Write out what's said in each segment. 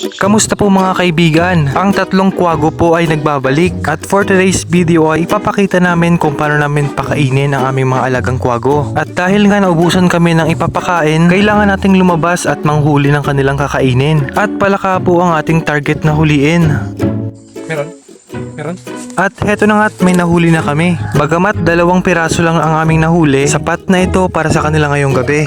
Kamusta po mga kaibigan? Ang tatlong kwago po ay nagbabalik at for today's video ay ipapakita namin kung paano namin pakainin ang aming mga alagang kwago. At dahil nga naubusan kami ng ipapakain, kailangan nating lumabas at manghuli ng kanilang kakainin. At palaka po ang ating target na huliin. Meron? At heto na nga't may nahuli na kami. Bagamat 2 piraso lang ang aming nahuli, sapat na ito para sa kanila ngayong gabi.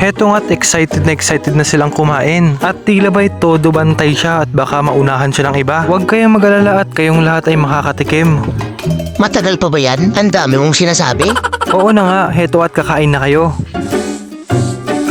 Heto nga't excited na silang kumain. At tila ba'y todo bantay siya at baka maunahan siya ng iba. Huwag kayong mag-alala at kayong lahat ay makakatikim. Matagal pa ba yan? Ang dami mong sinasabi? Oo na nga, heto at kakain na kayo.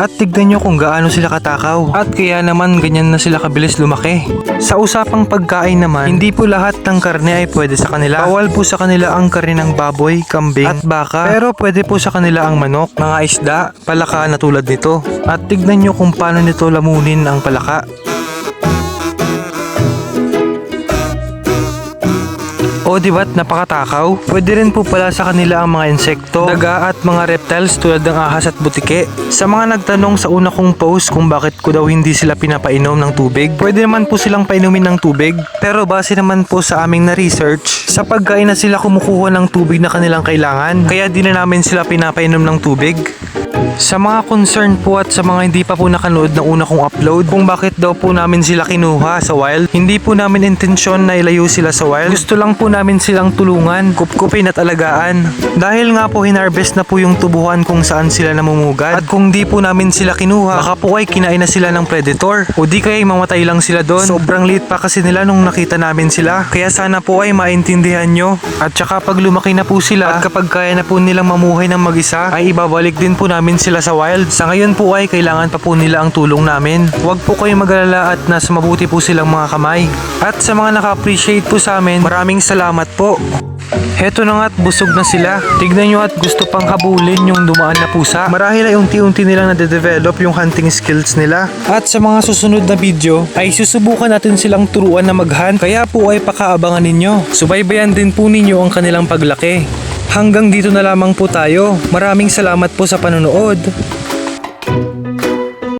At tignan nyo kung gaano sila katakaw. At kaya naman ganyan na sila kabilis lumaki. Sa usapang pagkain naman, hindi po lahat ng karne ay pwede sa kanila. Bawal po sa kanila ang karne ng baboy, kambing at baka. Pero pwede po sa kanila ang manok, mga isda, palaka na tulad nito. At tignan nyo kung paano nito lamunin ang palaka. O diba't napakatakaw? Pwede rin po pala sa kanila ang mga insekto, daga at mga reptiles tulad ng ahas at butike. Sa mga nagtanong sa una kong post kung bakit ko daw hindi sila pinapainom ng tubig, pwede naman po silang painumin ng tubig. Pero base naman po sa aming na-research, sa pagkain na sila kumukuha ng tubig na kanilang kailangan, kaya di na namin sila pinapainom ng tubig. Sa mga concern po at sa mga hindi pa po nakanood ng una kong upload kung bakit daw po namin sila kinuha sa wild, hindi po namin intensyon na ilayo sila sa wild. Gusto lang po namin silang tulungan, kupkupin at alagaan. Dahil nga po hinarvest na po yung tubuhan kung saan sila namumugad. At kung di po namin sila kinuha, baka po ay kinain na sila ng predator. O di kaya mamatay lang sila doon. Sobrang liit pa kasi nila nung nakita namin sila. Kaya sana po ay maintindihan nyo. At saka pag lumaki na po sila at kapag kaya na po nilang mamuhay ng mag-isa, ay ibabalik din po namin sila sa wild. Sa ngayon po ay kailangan pa po nila ang tulong namin. Huwag po kayong mag-alala at nasa mabuti po silang mga kamay. At sa mga naka-appreciate po sa amin, maraming salamat po. Heto na nga't busog na sila. Tignan nyo at gusto pang habulin yung dumaan na pusa. Marahil ay unti-unti nilang nade-develop yung hunting skills nila. At sa mga susunod na video ay susubukan natin silang turuan na mag-hunt. Kaya po ay pakaabangan ninyo. Subaybayan din po ninyo ang kanilang paglaki. Hanggang dito na lamang po tayo. Maraming salamat po sa panonood.